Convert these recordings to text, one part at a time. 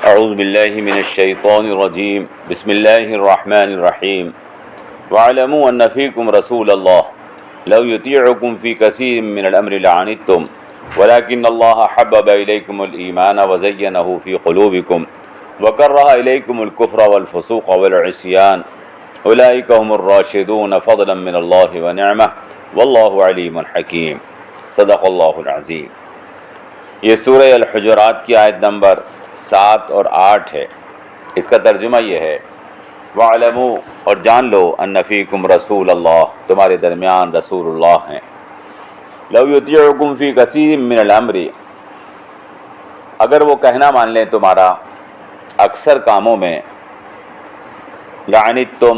اعوذ باللہ من الشیطان الرجیم بسم اللہ الرحمن الرحیم وَاعْلَمُوا أَنَّ فِيكُمْ رَسُولَ اللَّهِ لَوْ يُطِيعُكُمْ فِي كَثِيرٍ مِّنَ الْأَمْرِ لَعَنِتُّمْ وَلَكِنَّ اللَّهَ حَبَّبَ إِلَيْكُمُ الْإِيمَانَ وَزَيَّنَهُ فِي قُلُوبِكُمْ وَكَرَّهَ إِلَيْكُمُ الْكُفْرَ وَالْفُسُوقَ وَالْعِصْيَانَ أُولَٰئِكَ هُمُ الرَّاشِدُونَ فَضْلًا مِّنَ اللَّهِ وَنِعْمَةً وَاللَّهُ عَلِيمٌ حَكِيمٌ صدق اللہ العظیم۔ یہ سورہ الحجرات کی آیت نمبر 7 اور 8 ہے۔ اس کا ترجمہ یہ ہے وَاعْلَمُوا اور جان لو أَنَّ فِيكُمْ رسول اللہ تمہارے درمیان رسول اللہ ہیں۔ لَوْ يُطِيعُكُمْ فِي كَثِيرٍ مِّنَ الْأَمْرِ اگر وہ کہنا مان لیں تمہارا اکثر کاموں میں لعنتم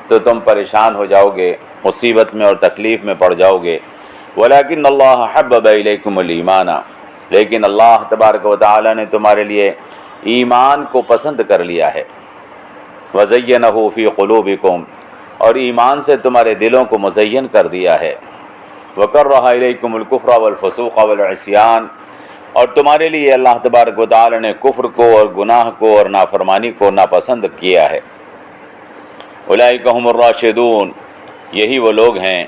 تو تم پریشان ہو جاؤ گے، مصیبت میں اور تکلیف میں پڑ جاؤ گے۔ وَلَكِنَّ اللَّهَ حَبَّبَ إِلَيْكُمُ الْإِيمَانَ لیکن اللہ تبارک و تعالی نے تمہارے لیے ایمان کو پسند کر لیا ہے۔ وَزَيَّنَهُ فِي قُلُوبِكُمْ اور ایمان سے تمہارے دلوں کو مزین کر دیا ہے۔ وَكَرَّهَ إِلَيْكُمُ الْكُفْرَ وَالْفُسُوقَ وَالْعِصْيَانَ اور تمہارے لیے اللہ تبارک و تعالی نے کفر کو اور گناہ کو اور نافرمانی کو ناپسند کیا ہے۔ أُولَٰئِكَ هُمُ الرَّاشِدُونَ یہی وہ لوگ ہیں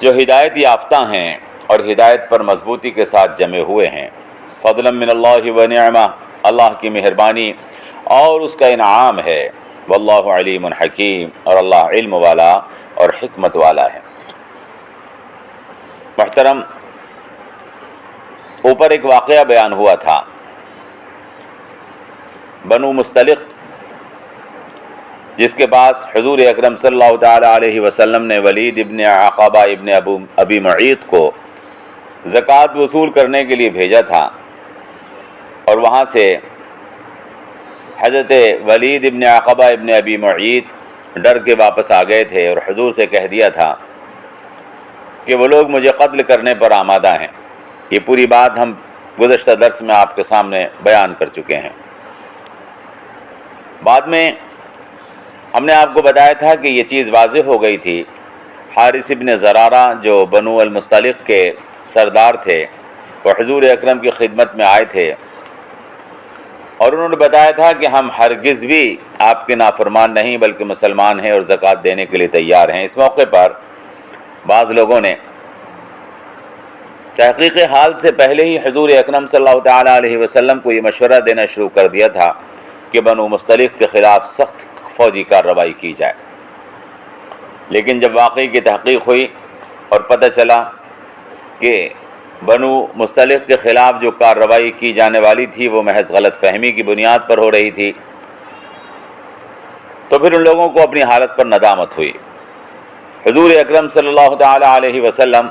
جو ہدایت یافتہ ہیں اور ہدایت پر مضبوطی کے ساتھ جمے ہوئے ہیں۔ فضلا من اللہ ونعمہ اللہ کی مہربانی اور اس کا انعام ہے۔ واللہ علیم حکیم اور اللہ علم والا اور حکمت والا ہے۔ محترم، اوپر ایک واقعہ بیان ہوا تھا۔ بنو مستلق جس کے پاس حضور اکرم صلی اللہ تعالی علیہ وسلم نے ولید ابن عقبہ ابن ابی معیط کو زکوٰۃ وصول کرنے کے لیے بھیجا تھا، اور وہاں سے حضرت ولید ابن عقبہ ابن ابی معیط ڈر کے واپس آ گئے تھے اور حضور سے کہہ دیا تھا کہ وہ لوگ مجھے قتل کرنے پر آمادہ ہیں۔ یہ پوری بات ہم گزشتہ درس میں آپ کے سامنے بیان کر چکے ہیں۔ بعد میں ہم نے آپ کو بتایا تھا کہ یہ چیز واضح ہو گئی تھی۔ حارث ابن زرارہ جو بنو المستلق کے سردار تھے، وہ حضور اکرم کی خدمت میں آئے تھے اور انہوں نے بتایا تھا کہ ہم ہرگز بھی آپ کے نافرمان نہیں بلکہ مسلمان ہیں اور زکوٰۃ دینے کے لیے تیار ہیں۔ اس موقع پر بعض لوگوں نے تحقیق حال سے پہلے ہی حضور اکرم صلی اللہ تعالی علیہ وسلم کو یہ مشورہ دینا شروع کر دیا تھا کہ بنو مستلق کے خلاف سخت فوجی کارروائی کی جائے، لیکن جب واقعی کی تحقیق ہوئی اور پتہ چلا کہ بنو مستلق کے خلاف جو کارروائی کی جانے والی تھی وہ محض غلط فہمی کی بنیاد پر ہو رہی تھی، تو پھر ان لوگوں کو اپنی حالت پر ندامت ہوئی۔ حضور اکرم صلی اللہ تعالی علیہ وسلم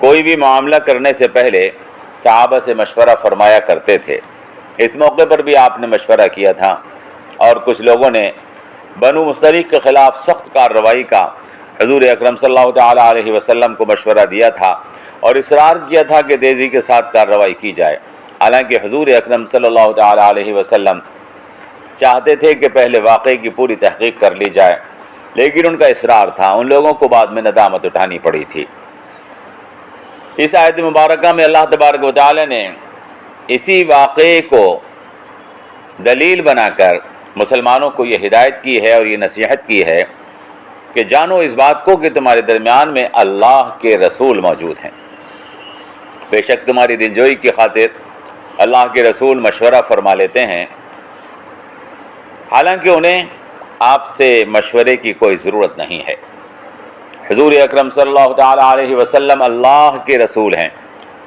کوئی بھی معاملہ کرنے سے پہلے صحابہ سے مشورہ فرمایا کرتے تھے۔ اس موقع پر بھی آپ نے مشورہ کیا تھا اور کچھ لوگوں نے بنو مستلق کے خلاف سخت کارروائی کا حضور اکرم صلی اللہ تعالی علیہ وسلم کو مشورہ دیا تھا اور اصرار کیا تھا کہ تیزی کے ساتھ کارروائی کی جائے، حالانکہ حضور اکرم صلی اللہ تعالی علیہ وسلم چاہتے تھے کہ پہلے واقعے کی پوری تحقیق کر لی جائے، لیکن ان کا اصرار تھا۔ ان لوگوں کو بعد میں ندامت اٹھانی پڑی تھی۔ اس آیت مبارکہ میں اللہ تبارک و تعالی نے اسی واقعے کو دلیل بنا کر مسلمانوں کو یہ ہدایت کی ہے اور یہ نصیحت کی ہے کہ جانو اس بات کو کہ تمہارے درمیان میں اللہ کے رسول موجود ہیں۔ بے شک تمہاری دلجوئی کی خاطر اللہ کے رسول مشورہ فرما لیتے ہیں، حالانکہ انہیں آپ سے مشورے کی کوئی ضرورت نہیں ہے۔ حضور اکرم صلی اللہ تعالی علیہ وسلم اللہ کے رسول ہیں،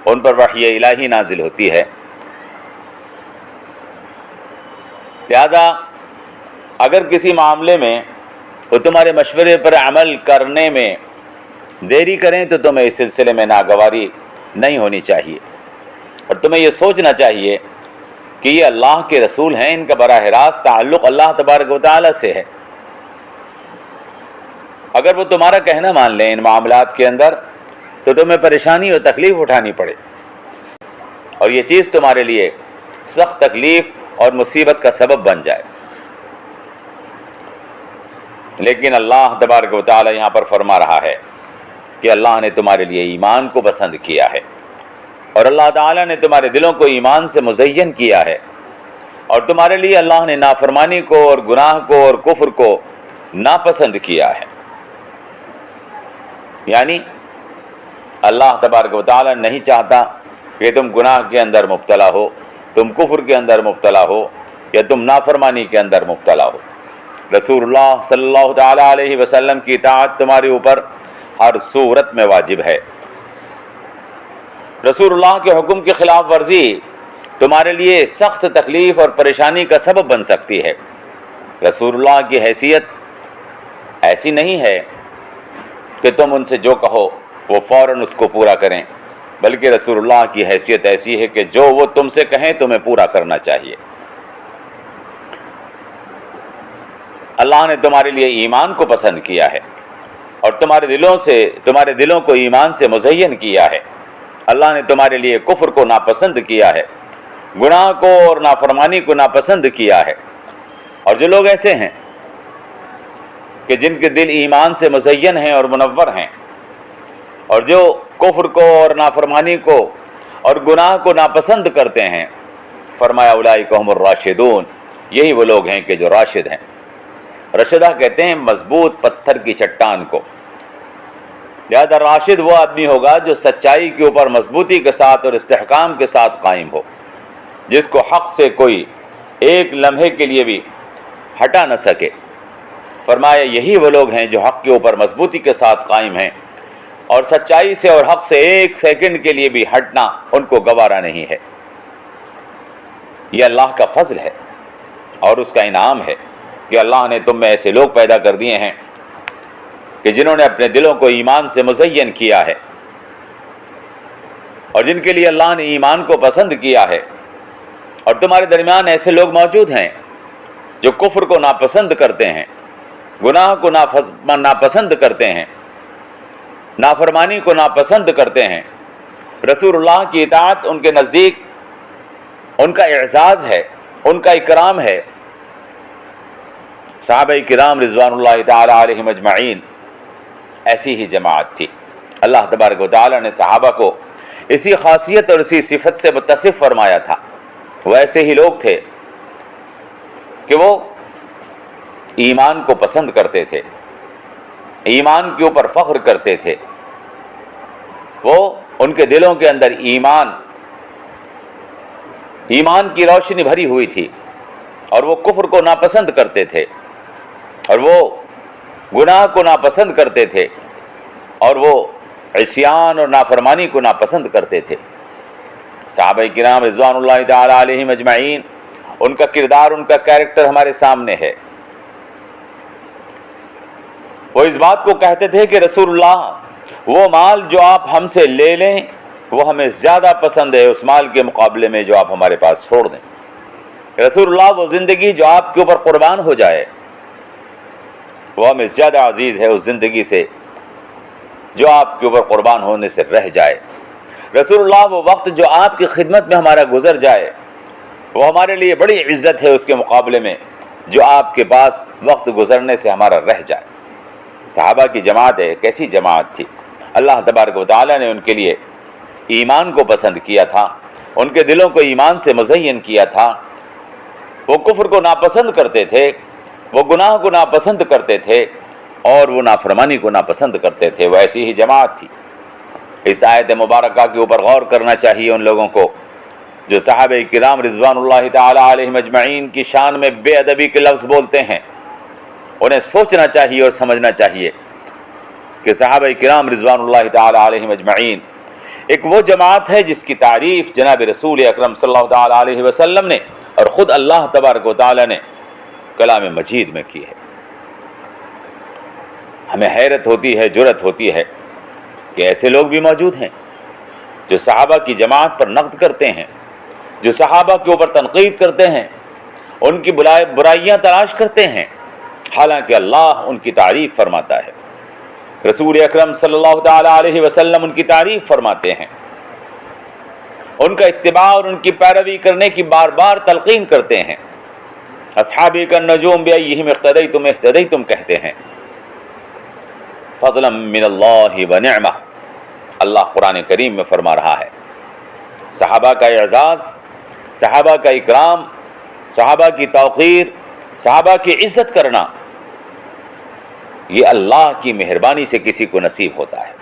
ان پر وحی الہی نازل ہوتی ہے، لہذا اگر کسی معاملے میں وہ تمہارے مشورے پر عمل کرنے میں دیری کریں تو تمہیں اس سلسلے میں ناگواری نہیں ہونی چاہیے، اور تمہیں یہ سوچنا چاہیے کہ یہ اللہ کے رسول ہیں، ان کا براہ راست تعلق اللہ تبارک و تعالی سے ہے۔ اگر وہ تمہارا کہنا مان لیں ان معاملات کے اندر تو تمہیں پریشانی اور تکلیف اٹھانی پڑے، اور یہ چیز تمہارے لیے سخت تکلیف اور مصیبت کا سبب بن جائے۔ لیکن اللہ تبارک و تعالی یہاں پر فرما رہا ہے کہ اللہ نے تمہارے لیے ایمان کو پسند کیا ہے، اور اللہ تعالیٰ نے تمہارے دلوں کو ایمان سے مزین کیا ہے، اور تمہارے لیے اللہ نے نافرمانی کو اور گناہ کو اور کفر کو ناپسند کیا ہے۔ یعنی اللہ تبارک و تعالیٰ نہیں چاہتا کہ تم گناہ کے اندر مبتلا ہو، تم کفر کے اندر مبتلا ہو، یا تم نافرمانی کے اندر مبتلا ہو۔ رسول اللہ صلی اللہ تعالیٰ علیہ وسلم کی اطاعت تمہارے اوپر ہر صورت میں واجب ہے۔ رسول اللہ کے حکم کی خلاف ورزی تمہارے لیے سخت تکلیف اور پریشانی کا سبب بن سکتی ہے۔ رسول اللہ کی حیثیت ایسی نہیں ہے کہ تم ان سے جو کہو وہ فوراً اس کو پورا کریں، بلکہ رسول اللہ کی حیثیت ایسی ہے کہ جو وہ تم سے کہیں تمہیں پورا کرنا چاہیے۔ اللہ نے تمہارے لیے ایمان کو پسند کیا ہے اور تمہارے دلوں کو ایمان سے مزین کیا ہے۔ اللہ نے تمہارے لیے کفر کو ناپسند کیا ہے، گناہ کو اور نافرمانی کو ناپسند کیا ہے۔ اور جو لوگ ایسے ہیں کہ جن کے دل ایمان سے مزین ہیں اور منور ہیں، اور جو کفر کو اور نافرمانی کو اور گناہ کو ناپسند کرتے ہیں، فرمایا اولئک هم الراشدون، یہی وہ لوگ ہیں کہ جو راشد ہیں۔ رشدہ کہتے ہیں مضبوط پتھر کی چٹان کو۔ لہذا راشد وہ آدمی ہوگا جو سچائی کے اوپر مضبوطی کے ساتھ اور استحکام کے ساتھ قائم ہو، جس کو حق سے کوئی ایک لمحے کے لیے بھی ہٹا نہ سکے۔ فرمایا یہی وہ لوگ ہیں جو حق کے اوپر مضبوطی کے ساتھ قائم ہیں، اور سچائی سے اور حق سے ایک سیکنڈ کے لیے بھی ہٹنا ان کو گوارا نہیں ہے۔ یہ اللہ کا فضل ہے اور اس کا انعام ہے کہ اللہ نے تم میں ایسے لوگ پیدا کر دیے ہیں کہ جنہوں نے اپنے دلوں کو ایمان سے مزین کیا ہے، اور جن کے لیے اللہ نے ایمان کو پسند کیا ہے۔ اور تمہارے درمیان ایسے لوگ موجود ہیں جو کفر کو ناپسند کرتے ہیں، گناہ کو ناپسند کرتے ہیں، نافرمانی کو ناپسند کرتے ہیں۔ رسول اللہ کی اطاعت ان کے نزدیک ان کا اعزاز ہے، ان کا اکرام ہے۔ صحابہ کرام رضوان اللہ تعالی علیہم اجمعین ایسی ہی جماعت تھی۔ اللہ تبارک و تعالی نے صحابہ کو اسی خاصیت اور اسی صفت سے متصف فرمایا تھا۔ وہ ایسے ہی لوگ تھے کہ وہ ایمان کو پسند کرتے تھے، ایمان کے اوپر فخر کرتے تھے۔ وہ ان کے دلوں کے اندر ایمان کی روشنی بھری ہوئی تھی، اور وہ کفر کو ناپسند کرتے تھے، اور وہ گناہ کو ناپسند کرتے تھے، اور وہ عصیان اور نافرمانی کو ناپسند کرتے تھے۔ صحابہ کرام رضوان اللہ تعالی علیہم اجمعین، ان کا کردار، ان کا کیریکٹر ہمارے سامنے ہے۔ وہ اس بات کو کہتے تھے کہ رسول اللہ وہ مال جو آپ ہم سے لے لیں وہ ہمیں زیادہ پسند ہے اس مال کے مقابلے میں جو آپ ہمارے پاس چھوڑ دیں۔ رسول اللہ وہ زندگی جو آپ کے اوپر قربان ہو جائے وہ ہمیں زیادہ عزیز ہے اس زندگی سے جو آپ کے اوپر قربان ہونے سے رہ جائے۔ رسول اللہ وہ وقت جو آپ کی خدمت میں ہمارا گزر جائے وہ ہمارے لیے بڑی عزت ہے اس کے مقابلے میں جو آپ کے پاس وقت گزرنے سے ہمارا رہ جائے۔ صحابہ کی جماعت ایک ایسی جماعت تھی، اللہ تبارک و تعالیٰ نے ان کے لیے ایمان کو پسند کیا تھا، ان کے دلوں کو ایمان سے مزین کیا تھا۔ وہ کفر کو ناپسند کرتے تھے، وہ گناہ کو ناپسند کرتے تھے، اور وہ نافرمانی کو ناپسند کرتے تھے۔ وہ ایسی ہی جماعت تھی۔ اس آیت مبارکہ کے اوپر غور کرنا چاہیے ان لوگوں کو جو صحابہ کرام رضوان اللہ تعالی علیہم اجمعین کی شان میں بے ادبی کے لفظ بولتے ہیں۔ انہیں سوچنا چاہیے اور سمجھنا چاہیے کہ صحابہ کرام رضوان اللہ تعالی علیہم اجمعین ایک وہ جماعت ہے جس کی تعریف جناب رسول اکرم صلی اللہ تعالی علیہ وسلم نے اور خود اللہ تبارک و تعالی نے کلام مجید میں کی ہے۔ ہمیں حیرت ہوتی ہے، جرأت ہوتی ہے کہ ایسے لوگ بھی موجود ہیں جو صحابہ کی جماعت پر نقد کرتے ہیں، جو صحابہ کے اوپر تنقید کرتے ہیں، ان کی برائیاں تلاش کرتے ہیں، حالانکہ اللہ ان کی تعریف فرماتا ہے، رسول اکرم صلی اللہ تعالی علیہ وسلم ان کی تعریف فرماتے ہیں، ان کا اتباع اور ان کی پیروی کرنے کی بار بار تلقین کرتے ہیں۔ اصحابی کا نجوم بأیہم اقتدیتم اہتدیتم کہتے ہیں۔ فضلا من اللہ ونعمہ، اللہ قرآن کریم میں فرما رہا ہے صحابہ کا اعزاز، صحابہ کا اکرام، صحابہ کی توقیر، صحابہ کی عزت کرنا، یہ اللہ کی مہربانی سے کسی کو نصیب ہوتا ہے۔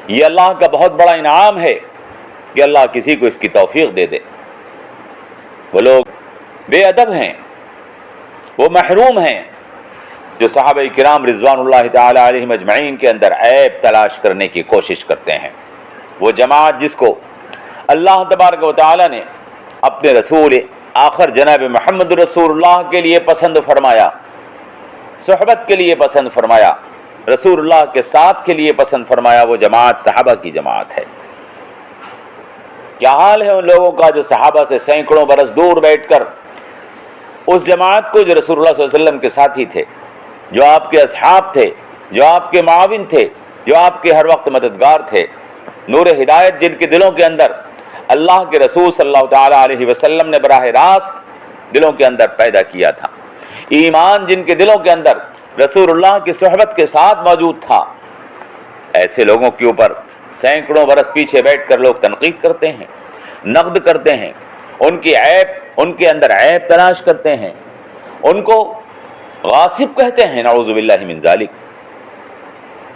یہ اللہ کا بہت بڑا انعام ہے کہ اللہ کسی کو اس کی توفیق دے دے۔ وہ لوگ بے ادب ہیں، وہ محروم ہیں جو صحابہ کرام رضوان اللہ تعالی علیہم اجمعین کے اندر عیب تلاش کرنے کی کوشش کرتے ہیں۔ وہ جماعت جس کو اللہ تبارک و تعالی نے اپنے رسول آخر جناب محمد رسول اللہ کے لیے پسند فرمایا، صحبت کے لیے پسند فرمایا، رسول اللہ کے ساتھ کے لیے پسند فرمایا، وہ جماعت صحابہ کی جماعت ہے۔ کیا حال ہے ان لوگوں کا جو صحابہ سے سینکڑوں برس دور بیٹھ کر اس جماعت کو جو رسول اللہ صلی اللہ علیہ وسلم کے ساتھی تھے، جو آپ کے اصحاب تھے، جو آپ کے معاون تھے، جو آپ کے ہر وقت مددگار تھے، نور ہدایت جن کے دلوں کے اندر اللہ کے رسول صلی اللہ تعالی علیہ وسلم نے براہ راست دلوں کے اندر پیدا کیا تھا، ایمان جن کے دلوں کے اندر رسول اللہ کی صحبت کے ساتھ موجود تھا، ایسے لوگوں کے اوپر سینکڑوں برس پیچھے بیٹھ کر لوگ تنقید کرتے ہیں، نقد کرتے ہیں، ان کی عیب، ان کے اندر عیب تلاش کرتے ہیں، ان کو غاصب کہتے ہیں، نعوذ باللہ من ذالک،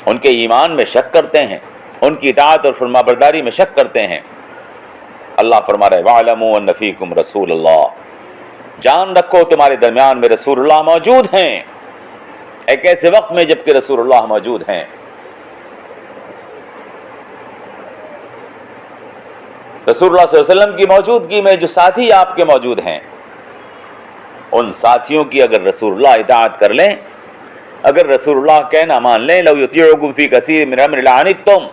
ان کے ایمان میں شک کرتے ہیں، ان کی اطاعت اور فرمانبرداری میں شک کرتے ہیں۔ اللہ فرما رہے وَاعْلَمُوا أَنَّ فِيكُمْ رَسُولَ اللَّهِ، جان رکھو تمہارے درمیان میں رسول اللہ موجود ہیں، ایک ایسے وقت میں جب کہ رسول اللہ موجود ہیں۔ رسول اللہ صلی اللہ علیہ وسلم کی موجودگی میں جو ساتھی آپ کے موجود ہیں، ان ساتھیوں کی اگر رسول اللہ اطاعت کر لیں، اگر رسول اللہ کہنا مان لیں، لو یطیعکم فی کثیر من الامر لعنتم،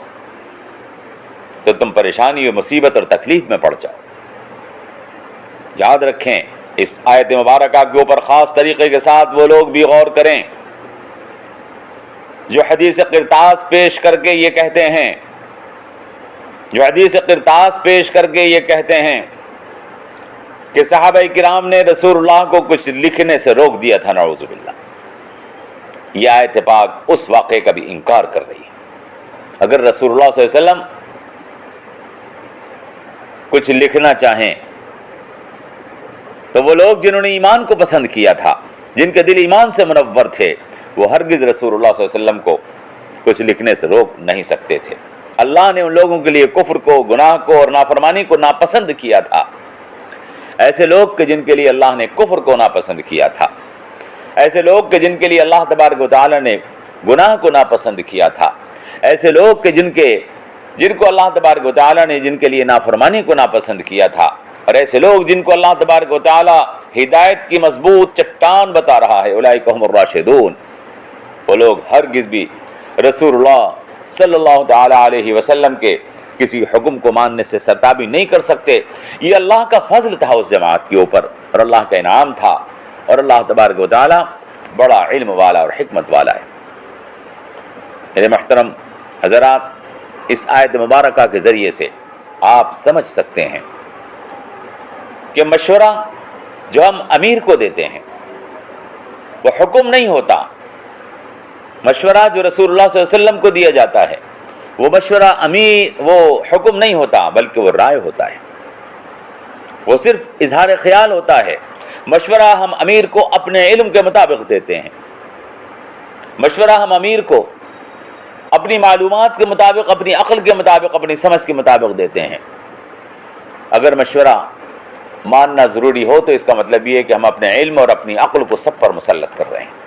تو تم پریشانی و مصیبت اور تکلیف میں پڑ جاؤ۔ یاد رکھیں، اس آیت مبارکہ کے اوپر خاص طریقے کے ساتھ وہ لوگ بھی غور کریں جو حدیث قرطاس پیش کر کے یہ کہتے ہیں، جو حدیث قرطاس پیش کر کے یہ کہتے ہیں کہ صحابہ کرام نے رسول اللہ کو کچھ لکھنے سے روک دیا تھا، نعوذ باللہ۔ یہ آیت پاک اس واقعے کا بھی انکار کر رہی ہے۔ اگر رسول اللہ صلی اللہ علیہ وسلم کچھ لکھنا چاہیں تو وہ لوگ جنہوں نے ایمان کو پسند کیا تھا، جن کے دل ایمان سے منور تھے، وہ ہرگز رسول اللہ صلی اللہ علیہ وسلم کو کچھ لکھنے سے روک نہیں سکتے تھے۔ اللہ نے ان لوگوں کے لیے کفر کو، گناہ کو اور نافرمانی کو ناپسند کیا تھا۔ ایسے لوگ کہ جن کے لیے اللہ نے کفر کو ناپسند کیا تھا، ایسے لوگ کہ جن کے لیے اللہ تبارک و تعالی نے گناہ کو ناپسند کیا تھا، ایسے لوگ کہ جن کو اللہ تبارک و تعالی نے جن کے لیے نافرمانی کو ناپسند کیا تھا، اور ایسے لوگ جن کو اللہ تبارک و تعالی ہدایت کی مضبوط چٹان بتا رہا ہے، اولئک هم الراشدون، وہ لوگ ہرگز بھی رسول اللہ صلی اللہ تعالی علیہ وسلم کے کسی حکم کو ماننے سے سرتابی نہیں کر سکتے۔ یہ اللہ کا فضل تھا اس جماعت کے اوپر، اور اللہ کا انعام تھا، اور اللہ تبارک و تعالی بڑا علم والا اور حکمت والا ہے۔ میرے محترم حضرات، اس آیت مبارکہ کے ذریعے سے آپ سمجھ سکتے ہیں کہ مشورہ جو ہم امیر کو دیتے ہیں وہ حکم نہیں ہوتا، مشورہ جو رسول اللہ صلی اللہ علیہ وسلم کو دیا جاتا ہے وہ مشورہ وہ حکم نہیں ہوتا، بلکہ وہ رائے ہوتا ہے، وہ صرف اظہار خیال ہوتا ہے۔ مشورہ ہم امیر کو اپنے علم کے مطابق دیتے ہیں، مشورہ ہم امیر کو اپنی معلومات کے مطابق، اپنی عقل کے مطابق، اپنی سمجھ کے مطابق دیتے ہیں۔ اگر مشورہ ماننا ضروری ہو تو اس کا مطلب یہ ہے کہ ہم اپنے علم اور اپنی عقل کو سب پر مسلط کر رہے ہیں۔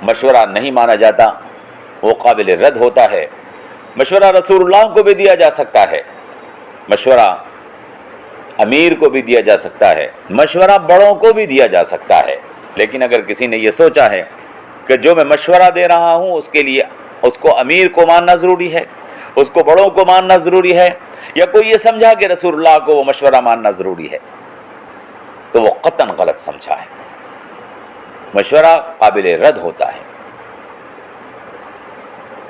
مشورہ نہیں مانا جاتا، وہ قابل رد ہوتا ہے۔ مشورہ رسول اللہ کو بھی دیا جا سکتا ہے، مشورہ امیر کو بھی دیا جا سکتا ہے، مشورہ بڑوں کو بھی دیا جا سکتا ہے۔ لیکن اگر کسی نے یہ سوچا ہے کہ جو میں مشورہ دے رہا ہوں اس کے لیے اس کو امیر کو ماننا ضروری ہے، اس کو بڑوں کو ماننا ضروری ہے، یا کوئی یہ سمجھا کہ رسول اللہ کو وہ مشورہ ماننا ضروری ہے، تو وہ قطعاً غلط سمجھا ہے۔ مشورہ قابل رد ہوتا ہے۔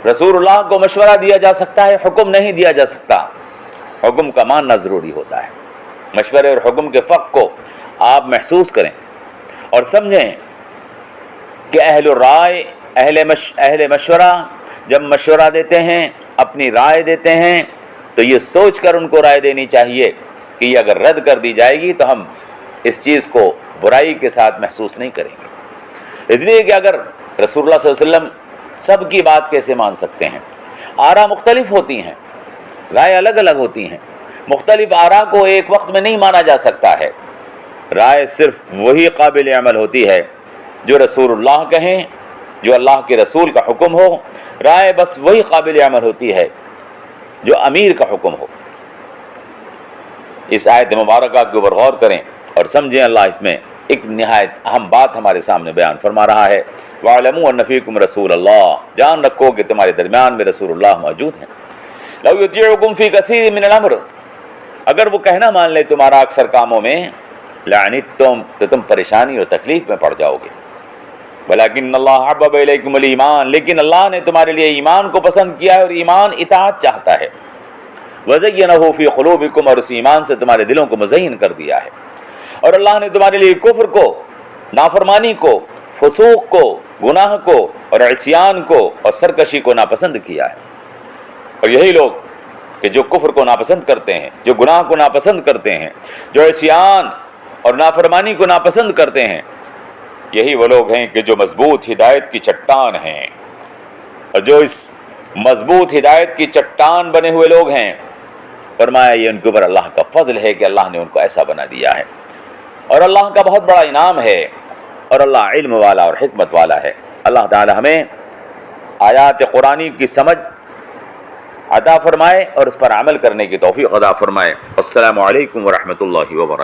رسول اللہ کو مشورہ دیا جا سکتا ہے، حکم نہیں دیا جا سکتا، حکم کا ماننا ضروری ہوتا ہے۔ مشورے اور حکم کے فرق کو آپ محسوس کریں اور سمجھیں کہ اہل الرائے، اہل مشورہ جب مشورہ دیتے ہیں، اپنی رائے دیتے ہیں، تو یہ سوچ کر ان کو رائے دینی چاہیے کہ یہ اگر رد کر دی جائے گی تو ہم اس چیز کو برائی کے ساتھ محسوس نہیں کریں گے۔ اس لیے کہ اگر رسول اللہ صلی اللہ علیہ وسلم سب کی بات کیسے مان سکتے ہیں؟ آراء مختلف ہوتی ہیں، رائے الگ الگ ہوتی ہیں، مختلف آراء کو ایک وقت میں نہیں مانا جا سکتا ہے۔ رائے صرف وہی قابل عمل ہوتی ہے جو رسول اللہ کہیں، جو اللہ کے رسول کا حکم ہو۔ رائے بس وہی قابل عمل ہوتی ہے جو امیر کا حکم ہو۔ اس آیت مبارکہ کے اوپر غور کریں اور سمجھیں، اللہ اس میں ایک نہایت اہم بات ہمارے سامنے بیان فرما رہا ہے۔ وَاعْلَمُوا أَنَّ فِيكُمْ رَسُولَ اللَّهِ، جان رکھو کہ تمہارے درمیان میں رسول اللہ موجود ہیں۔ لَوْ يُطِيعُكُمْ فِي كَثِيرٍ مِّنَ الْأَمْرِ، اگر وہ کہنا مان لے تمہارا اکثر کاموں میں، لَعَنِتُّمْ، تو تم پریشانی اور تکلیف میں پڑ جاؤ گے۔ وَلَكِنَّ اللَّهَ حَبَّبَ إِلَيْكُمُ الْإِيمَانَ، لیکن اللہ نے تمہارے لیے ایمان کو پسند کیا ہے اور ایمان اطاعت چاہتا ہے۔ وَزَيَّنَهُ فِي قُلُوبِكُمْ، اور اس ایمان سے تمہارے دلوں کو مزین کر دیا ہے۔ اور اللہ نے تمہارے لیے کفر کو، نافرمانی کو، فسوق کو، گناہ کو اور عصیان کو اور سرکشی کو ناپسند کیا ہے۔ اور یہی لوگ کہ جو کفر کو ناپسند کرتے ہیں، جو گناہ کو ناپسند کرتے ہیں، جو عصیان اور نافرمانی کو ناپسند کرتے ہیں، یہی وہ لوگ ہیں کہ جو مضبوط ہدایت کی چٹان ہیں۔ اور جو اس مضبوط ہدایت کی چٹان بنے ہوئے لوگ ہیں، فرمایا یہ ان کے اوپر اللہ کا فضل ہے کہ اللہ نے ان کو ایسا بنا دیا ہے، اور اللہ کا بہت بڑا انعام ہے، اور اللہ علم والا اور حکمت والا ہے۔ اللہ تعالی ہمیں آیات قرآنی کی سمجھ عطا فرمائے اور اس پر عمل کرنے کی توفیق عطا فرمائے۔ السلام علیکم ورحمۃ اللہ وبرکاتہ۔